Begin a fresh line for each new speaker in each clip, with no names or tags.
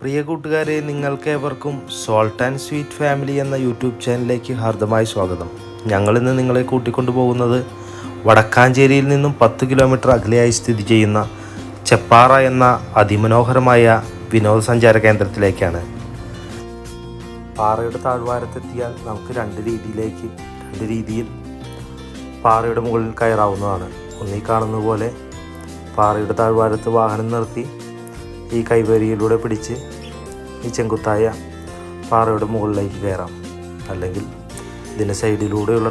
പ്രിയ കൂട്ടുകാരെ, നിങ്ങൾക്കേവർക്കും salt and sweet family എന്ന യൂട്യൂബ് ചാനലിലേക്ക് ഹാർദമായി സ്വാഗതം. ഞങ്ങളിന്ന് നിങ്ങളെ കൂട്ടിക്കൊണ്ടു പോകുന്നത് വടക്കാഞ്ചേരിയിൽ നിന്നും 10 കിലോമീറ്റർ അകലെയായി സ്ഥിതി ചെയ്യുന്ന ചെപ്പാറ എന്ന അതിമനോഹരമായ വിനോദസഞ്ചാര കേന്ദ്രത്തിലേക്കാണ്. പാറയുടെ താഴ്വാരത്തെത്തിയാൽ നമുക്ക് രണ്ട് രീതിയിൽ പാറയുടെ മുകളിൽ കയറാവുന്നതാണ്. ഒന്നീ കാണുന്ന പോലെ പാറയുടെ താഴ്വാരത്ത് വാഹനം നിർത്തി ഈ കൈവരിയിലൂടെ പിടിച്ച് ഈ ചെങ്കുത്തായ പാറയുടെ മുകളിലേക്ക് കയറാം. അല്ലെങ്കിൽ ഇതിൻ്റെ സൈഡിലൂടെയുള്ള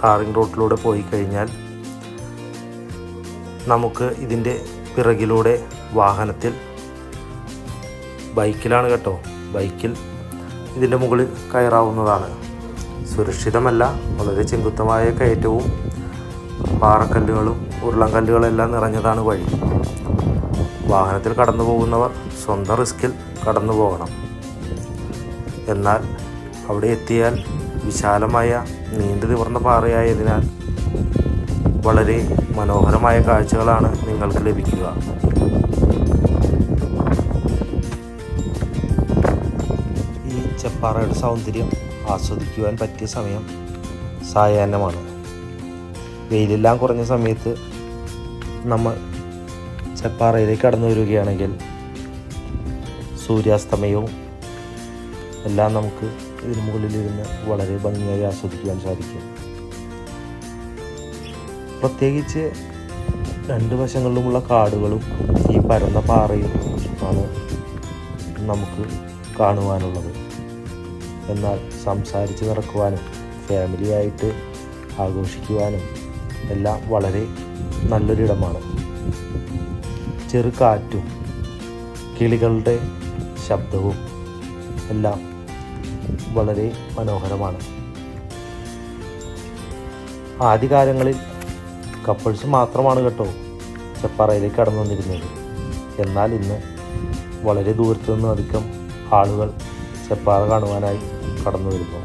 ടാറിംഗ് റോട്ടിലൂടെ പോയി കഴിഞ്ഞാൽ നമുക്ക് ഇതിൻ്റെ പിറകിലൂടെ വാഹനത്തിൽ ബൈക്കിലാണ് കേട്ടോ, ബൈക്കിൽ ഇതിൻ്റെ മുകളിൽ കയറാവുന്നതാണ്. സുരക്ഷിതമല്ല, വളരെ ചെങ്കുത്തമായ കയറ്റവും പാറക്കല്ലുകളും ഉരുളൻകല്ലുകളെല്ലാം നിറഞ്ഞതാണ് വഴി. വാഹനത്തിൽ കടന്നു പോകുന്നവർ സ്വന്തം റിസ്കിൽ കടന്നു പോകണം. എന്നാൽ അവിടെ എത്തിയാൽ വിശാലമായ നീണ്ടു നിവർന്ന പാറയായതിനാൽ വളരെ മനോഹരമായ കാഴ്ചകളാണ് നിങ്ങൾക്ക് ലഭിക്കുക. ഈ ചെപ്പാറയുടെ സൗന്ദര്യം ആസ്വദിക്കുവാൻ പറ്റിയ സമയം സായാഹ്നമാണ്. വെയിലെല്ലാം കുറഞ്ഞ സമയത്ത് നമ്മൾ ചെപ്പാറയിലേക്ക് കടന്നു വരികയാണെങ്കിൽ സൂര്യാസ്തമയവും എല്ലാം നമുക്ക് ഇതിന് മുകളിലിരുന്ന് വളരെ ഭംഗിയായി ആസ്വദിക്കുവാൻ സാധിക്കും. പ്രത്യേകിച്ച് രണ്ട് വശങ്ങളിലുമുള്ള കാടുകളും ഈ പരന്ന പാറയും ആണ് നമുക്ക് കാണുവാനുള്ളത്. എന്നാൽ സംസാരിച്ച് നടക്കുവാനും ഫാമിലിയായിട്ട് ആഘോഷിക്കുവാനും എല്ലാം വളരെ നല്ലൊരിടമാണ്. ചെറുകാറ്റും കിളികളുടെ ശബ്ദവും എല്ലാം വളരെ മനോഹരമാണ്. ആദ്യകാലങ്ങളിൽ കപ്പിൾസ് മാത്രമാണ് കേട്ടോ ചെപ്പാറയിലേക്ക് കടന്നു വന്നിരുന്നത്. എന്നാൽ ഇന്ന് വളരെ ദൂരത്തു നിന്ന് അധികം ആളുകൾ ചെപ്പാറ കാണുവാനായി കടന്നു വരുന്നു.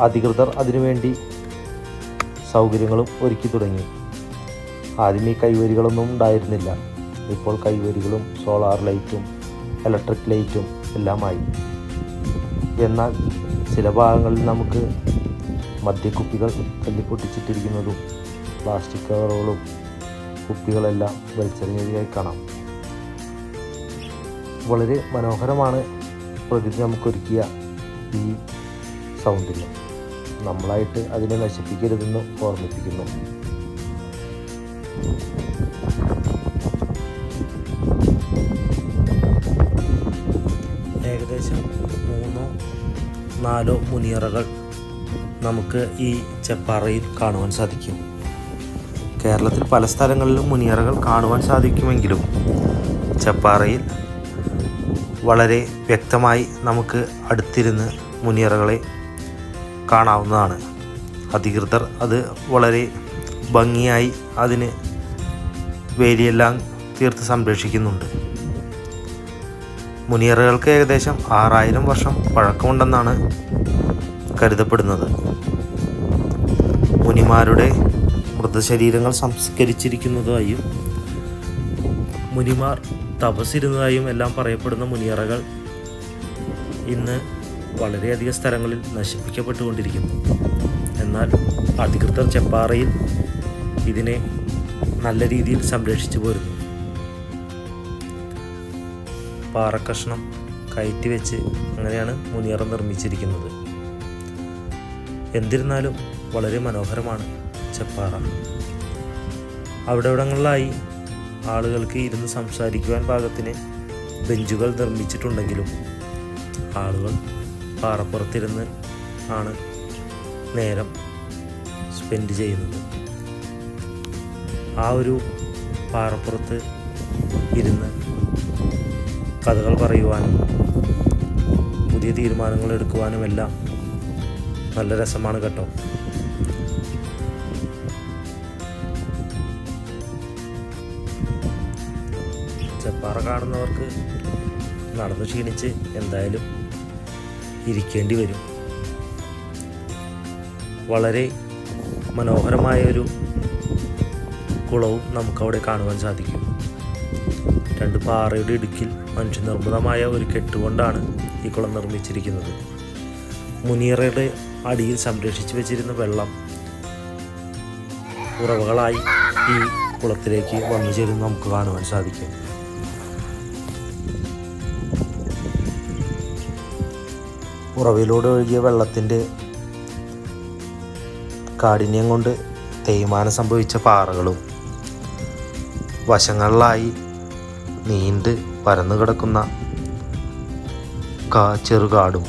അധികൃതർ അതിനുവേണ്ടി സൗകര്യങ്ങളും ഒരുക്കി തുടങ്ങി. ആദ്യം ഈ കൈവരികളൊന്നും ഉണ്ടായിരുന്നില്ല. ഇപ്പോൾ കൈവരികളും സോളാർ ലൈറ്റും ഇലക്ട്രിക് ലൈറ്റും എല്ലാമായി. എന്നാൽ ചില ഭാഗങ്ങളിൽ നമുക്ക് മദ്യക്കുപ്പികൾ തല്ലിപ്പൊട്ടിച്ചിട്ടിരിക്കുന്നതും പ്ലാസ്റ്റിക് കവറുകളും കുപ്പികളെല്ലാം വലിച്ചെറിഞ്ഞതായി കാണാം. വളരെ മനോഹരമാണ് പ്രകൃതി നമുക്കൊരുക്കിയ ഈ സൗന്ദര്യം. നമ്മളായിട്ട് അതിനെ നശിപ്പിക്കരുതെന്ന് ഓർമ്മിപ്പിക്കുന്നു. ഏകദേശം 3-4 മുനിയറകൾ നമുക്ക് ഈ ചെപ്പാറയിൽ കാണുവാൻ സാധിക്കും. കേരളത്തിൽ പല സ്ഥലങ്ങളിലും മുനിയറകൾ കാണുവാൻ സാധിക്കുമെങ്കിലും ചെപ്പാറയിൽ വളരെ വ്യക്തമായി നമുക്ക് അടുത്തിരുന്ന് മുനിയറകളെ കാണാവുന്നതാണ്. അധികൃതർ അത് വളരെ ഭംഗിയായി അതിന് വേലിയെല്ലാം തീർത്ത് സംരക്ഷിക്കുന്നുണ്ട്. മുനിയറകൾക്ക് ഏകദേശം 6000 വർഷം പഴക്കമുണ്ടെന്നാണ് കരുതപ്പെടുന്നത്. മുനിമാരുടെ മൃതശരീരങ്ങൾ സംസ്കരിച്ചിരിക്കുന്നതായും മുനിമാർ തപസ്സിരുന്നതായും എല്ലാം പറയപ്പെടുന്ന മുനിയറകൾ ഇന്ന് വളരെയധികം സ്ഥലങ്ങളിൽ നശിപ്പിക്കപ്പെട്ടുകൊണ്ടിരിക്കുന്നു. എന്നാൽ അധികൃതർ ചെപ്പാറയിൽ ഇതിനെ നല്ല രീതിയിൽ സംരക്ഷിച്ചു പോരുന്നു. പാറക്കഷ്ണം കയറ്റി വെച്ച് അങ്ങനെയാണ് മുനിയറ നിർമ്മിച്ചിരിക്കുന്നത്. എന്നിരുന്നാലും വളരെ മനോഹരമാണ് ചെപ്പാറ. അവിടെവിടങ്ങളിലായി ആളുകൾക്ക് ഇരുന്ന് സംസാരിക്കുവാൻ പാകത്തിന് ബെഞ്ചുകൾ നിർമ്മിച്ചിട്ടുണ്ടെങ്കിലും ആളുകൾ പാറപ്പുറത്തിരുന്ന് ആണ് നേരം സ്പെൻഡ് ചെയ്യുന്നത്. ആ ഒരു പാറപ്പുറത്ത് ഇരുന്ന് കഥകൾ പറയുവാനും പുതിയ തീരുമാനങ്ങൾ എടുക്കുവാനും എല്ലാം നല്ല രസമാണ് കേട്ടോ. ചെപ്പാറ കാണുന്നവർക്ക് നടന്നു ക്ഷീണിച്ച് എന്തായാലും ഇരിക്കേണ്ടി വരും. വളരെ മനോഹരമായൊരു കുളവും നമുക്കവിടെ കാണുവാൻ സാധിക്കും. രണ്ട് പാറയുടെ ഇടുക്കിൽ മനുഷ്യനിർമ്മിതമായ ഒരു കെട്ടുകൊണ്ടാണ് ഈ കുളം നിർമ്മിച്ചിരിക്കുന്നത്. മുനിയറയുടെ അടിയിൽ സംരക്ഷിച്ചു വെച്ചിരുന്ന വെള്ളം ഉറവകളായി ഈ കുളത്തിലേക്ക് വന്നു ചേരുന്നത് നമുക്ക് കാണുവാൻ സാധിക്കും. ഉറവിലൂടെ ഒഴുകിയ വെള്ളത്തിൻ്റെ കാഠിന്യം കൊണ്ട് തേയ്മാനം സംഭവിച്ച പാറകളും വശങ്ങളിലായി നീണ്ട് പരന്നു കിടക്കുന്ന ചെറുകാടും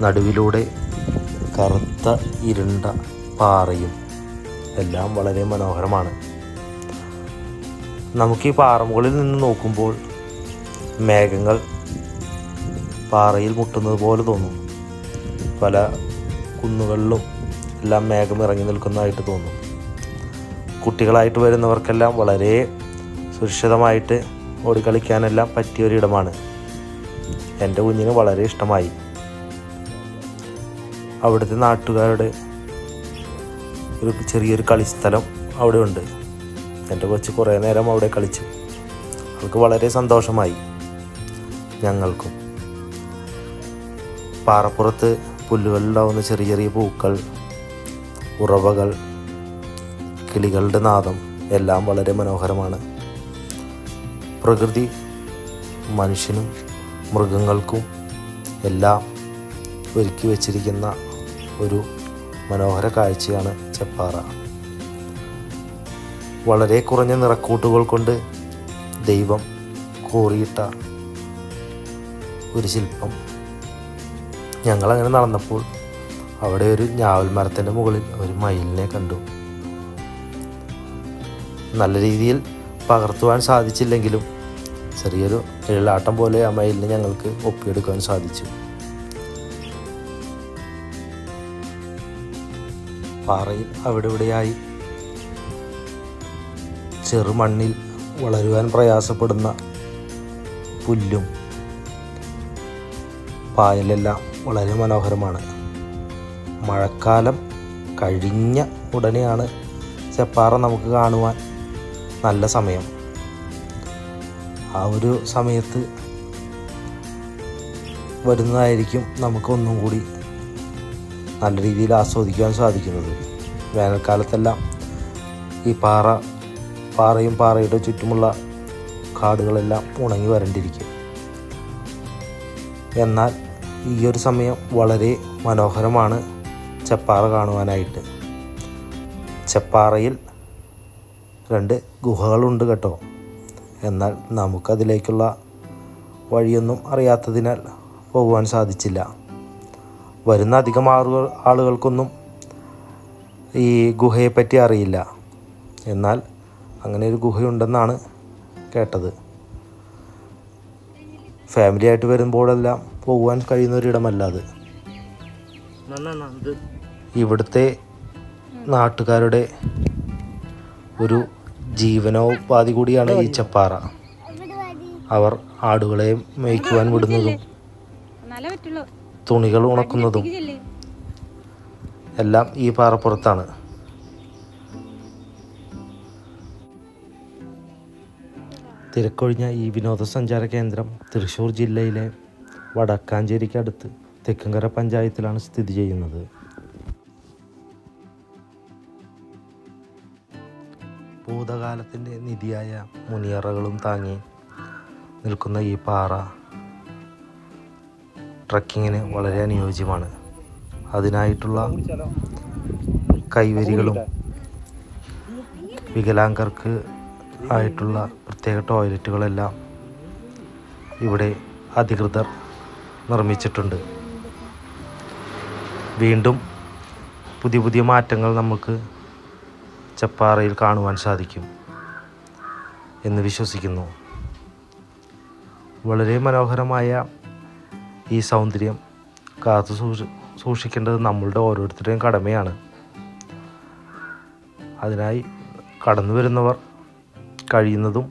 നടുവിലൂടെ കറുത്ത ഇരുണ്ട പാറയും എല്ലാം വളരെ മനോഹരമാണ്. നമുക്ക് ഈ പാറമുകളിൽ നിന്ന് നോക്കുമ്പോൾ മേഘങ്ങൾ പാറയിൽ മുട്ടുന്നത് പോലെ തോന്നും. പല കുന്നുകളിലും എല്ലാം മേഘം ഇറങ്ങി നിൽക്കുന്നതായിട്ട് തോന്നും. കുട്ടികളായിട്ട് വരുന്നവർക്കെല്ലാം വളരെ സുരക്ഷിതമായിട്ട് ഓടിക്കളിക്കാനെല്ലാം പറ്റിയൊരിടമാണ്. എൻ്റെ കുഞ്ഞിന് വളരെ ഇഷ്ടമായി. അവിടുത്തെ നാട്ടുകാരുടെ ഒരു ചെറിയൊരു കളിസ്ഥലം അവിടെ ഉണ്ട്. എൻ്റെ കൊച്ച് കുറേ നേരം അവിടെ കളിച്ചു. അവൾക്ക് വളരെ സന്തോഷമായി. ഞങ്ങൾക്കും പാറപ്പുറത്ത് പുല്ലുകളിലുണ്ടാവുന്ന ചെറിയ ചെറിയ പൂക്കൾ, ഉറവകൾ, കിളികളുടെ നാദം എല്ലാം വളരെ മനോഹരമാണ്. പ്രകൃതി മനുഷ്യനും മൃഗങ്ങൾക്കും എല്ലാം ഒരുക്കി വച്ചിരിക്കുന്ന ഒരു മനോഹര കാഴ്ചയാണ് ചെപ്പാറ. വളരെ കുറഞ്ഞ നിറക്കൂട്ടുകൾ കൊണ്ട് ദൈവം കോറിയിട്ട ഒരു ശില്പം. ഞങ്ങളങ്ങനെ നടന്നപ്പോൾ അവിടെ ഒരു ഞാവൽ മരത്തിൻ്റെ മുകളിൽ ഒരു മയിലിനെ കണ്ടു. നല്ല രീതിയിൽ പകർത്തുവാൻ സാധിച്ചില്ലെങ്കിലും ചെറിയൊരു എഴിലാട്ടം പോലെ ആ മയിലിനെ ഞങ്ങൾക്ക് ഒപ്പിയെടുക്കാൻ സാധിച്ചു. പാറയിൽ അവിടെ ഇവിടെയായി ചെറുമണ്ണിൽ വളരുവാൻ പ്രയാസപ്പെടുന്ന പുല്ലും പായലെല്ലാം വളരെ മനോഹരമാണ്. മഴക്കാലം കഴിഞ്ഞ ഉടനെയാണ് ചെപ്പാറ നമുക്ക് കാണുവാൻ നല്ല സമയം. ആ ഒരു സമയത്ത് വരുന്നതായിരിക്കും നമുക്ക് ഒന്നും കൂടി നല്ല രീതിയിൽ ആസ്വദിക്കാൻ സാധിക്കുന്നത്. വേനൽക്കാലത്തെല്ലാം ഈ പാറയും പാറയുടെ ചുറ്റുമുള്ള കാടുകളെല്ലാം ഉണങ്ങി വരണ്ടിരിക്കും. എന്നാൽ ഈ ഒരു സമയം വളരെ മനോഹരമാണ് ചെപ്പാറ കാണുവാനായിട്ട്. ചെപ്പാറയിൽ 2 ഗുഹകളുണ്ട് കേട്ടോ. എന്നാൽ നമുക്കതിലേക്കുള്ള വഴിയൊന്നും അറിയാത്തതിനാൽ പോകുവാൻ സാധിച്ചില്ല. വരുന്ന അധികം ആളുകൾക്കൊന്നും ഈ ഗുഹയെപ്പറ്റി അറിയില്ല. എന്നാൽ അങ്ങനെ ഒരു ഗുഹയുണ്ടെന്നാണ് കേട്ടത്. ഫാമിലിയായിട്ട് വരുമ്പോഴെല്ലാം പോകുവാൻ കഴിയുന്നൊരിടമല്ല അത്. ഇവിടുത്തെ നാട്ടുകാരുടെ ഒരു ജീവനോപാധി കൂടിയാണ് ഈ ചെപ്പാറ. അവർ ആടുകളെ മേയ്ക്കുവാൻ വിടുന്നതും തുണികൾ ഉണക്കുന്നതും എല്ലാം ഈ പാറപ്പുറത്താണ്. തിരക്കൊഴിഞ്ഞ ഈ വിനോദസഞ്ചാര കേന്ദ്രം തൃശ്ശൂർ ജില്ലയിലെ വടക്കാഞ്ചേരിക്കടുത്ത് തെക്കുംകര പഞ്ചായത്തിലാണ് സ്ഥിതി ചെയ്യുന്നത്. ഭൂതകാലത്തിൻ്റെ നിധിയായ മുനിയറകളും താങ്ങി നിൽക്കുന്ന ഈ പാറ ട്രക്കിങ്ങിന് വളരെ അനുയോജ്യമാണ്. അതിനായിട്ടുള്ള കൈവരികളും വികലാംഗർക്ക് ആയിട്ടുള്ള പ്രത്യേക ടോയ്ലറ്റുകളെല്ലാം ഇവിടെ അധികൃതർ നിർമ്മിച്ചിട്ടുണ്ട്. വീണ്ടും പുതിയ മാറ്റങ്ങൾ നമുക്ക് ചെപ്പാറയിൽ കാണുവാൻ സാധിക്കും എന്ന് വിശ്വസിക്കുന്നു. വളരെ മനോഹരമായ ഈ സൗന്ദര്യം കാത്തു സൂക്ഷിക്കേണ്ടത് നമ്മളുടെ ഓരോരുത്തരുടെയും കടമയാണ്. അതിനായി കടന്നു വരുന്നവർ കഴിയുന്നതും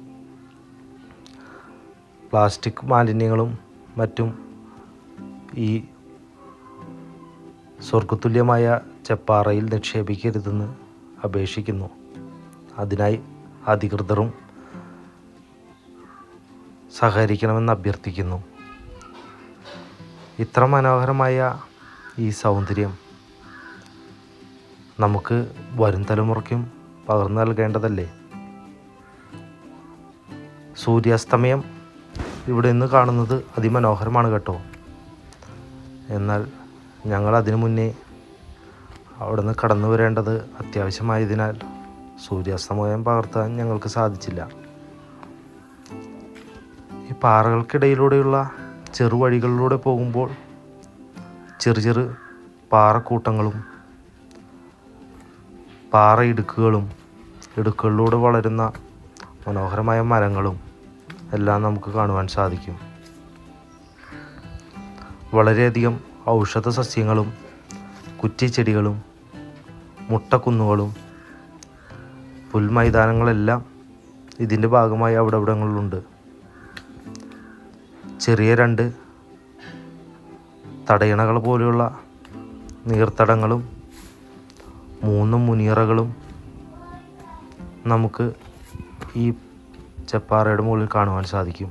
പ്ലാസ്റ്റിക് മാലിന്യങ്ങളും മറ്റും ഈ സ്വർഗതുല്യമായ ചെപ്പാറയിൽ നിക്ഷേപിക്കരുതെന്ന് അപേക്ഷിക്കുന്നു. അതിനായി അധികൃതരും സഹകരിക്കണമെന്ന് അഭ്യർത്ഥിക്കുന്നു. ഇത്ര മനോഹരമായ ഈ സൗന്ദര്യം നമുക്ക് വരും തലമുറയ്ക്കും പകർന്നു നൽകേണ്ടതല്ലേ. സൂര്യാസ്തമയം ഇവിടെ നിന്ന് കാണുന്നത് അതിമനോഹരമാണ് കേട്ടോ. എന്നാൽ ഞങ്ങൾ അതിനു മുന്നേ അവിടെ നിന്ന് കടന്നു വരേണ്ടത് അത്യാവശ്യമായതിനാൽ സൂര്യാസ്തമയം പകർത്താൻ ഞങ്ങൾക്ക് സാധിച്ചില്ല. ഈ പാറകൾക്കിടയിലൂടെയുള്ള ചെറുവഴികളിലൂടെ പോകുമ്പോൾ ചെറു പാറക്കൂട്ടങ്ങളും ഇടുക്കുകളിലൂടെ വളരുന്ന മനോഹരമായ മരങ്ങളും എല്ലാം നമുക്ക് കാണുവാൻ സാധിക്കും. വളരെയധികം ഔഷധ സസ്യങ്ങളും കുറ്റിച്ചെടികളും മുട്ടക്കുന്നുകളും പുൽമൈതാനങ്ങളെല്ലാം ഇതിൻ്റെ ഭാഗമായി അവിടെവിടങ്ങളിലുണ്ട്. ചെറിയ 2 തടയണകൾ പോലെയുള്ള നീർത്തടങ്ങളും 3 മുനിയറകളും നമുക്ക് ഈ ചെപ്പാറയുടെ മുകളിൽ കാണുവാൻ സാധിക്കും.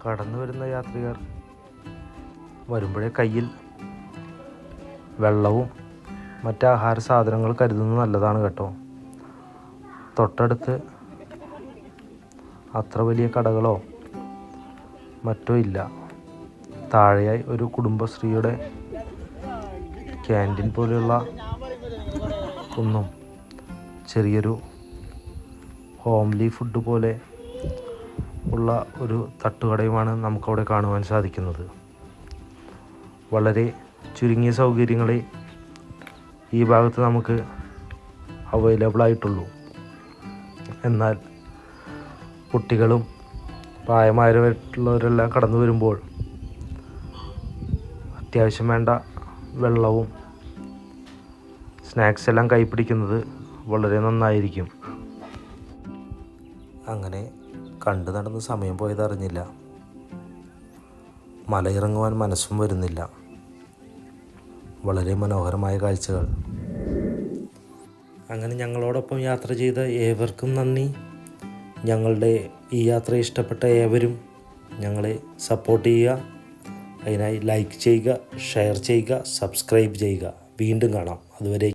കടന്നു വരുന്ന യാത്രികർ വരുമ്പോഴേ കയ്യിൽ വെള്ളവും മറ്റ് ആഹാര സാധനങ്ങൾ കരുതുന്നത് നല്ലതാണ് കേട്ടോ. തൊട്ടടുത്ത് അത്ര വലിയ കടകളോ മറ്റോ ഇല്ല. താഴെയായി ഒരു കുടുംബശ്രീയുടെ ക്യാൻറ്റീൻ പോലെയുള്ള ഒന്നും ചെറിയൊരു ഹോംലി ഫുഡ് പോലെ ഉള്ള ഒരു തട്ടുകടയുമാണ് നമുക്കവിടെ കാണുവാൻ സാധിക്കുന്നത്. വളരെ ചുരുങ്ങിയ സൗകര്യങ്ങളെ ഈ ഭാഗത്ത് നമുക്ക് അവൈലബിൾ ആയിട്ടുള്ളൂ. എന്നാൽ കുട്ടികളും പ്രായമായവരുള്ളവരെല്ലാം കടന്നു വരുമ്പോൾ അത്യാവശ്യം വേണ്ട വെള്ളവും സ്നാക്സ് എല്ലാം കൈപ്പിടിക്കുന്നത് വളരെ നന്നായിരിക്കും. അങ്ങനെ കണ്ടു നടന്ന് സമയം പോയതറിഞ്ഞില്ല. മലയിറങ്ങുവാൻ മനസ്സും വരുന്നില്ല. വളരെ മനോഹരമായ കാഴ്ചകൾ. അങ്ങനെ ഞങ്ങളോടൊപ്പം യാത്ര ചെയ്ത ഏവർക്കും നന്ദി. ഞങ്ങളുടെ ഈ യാത്ര ഇഷ്ടപ്പെട്ട ഏവരും ഞങ്ങളെ സപ്പോർട്ട് ചെയ്യുക. അതിനായി ലൈക്ക് ചെയ്യുക, ഷെയർ ചെയ്യുക, സബ്സ്ക്രൈബ് ചെയ്യുക. വീണ്ടും കാണാം. അതുവരെ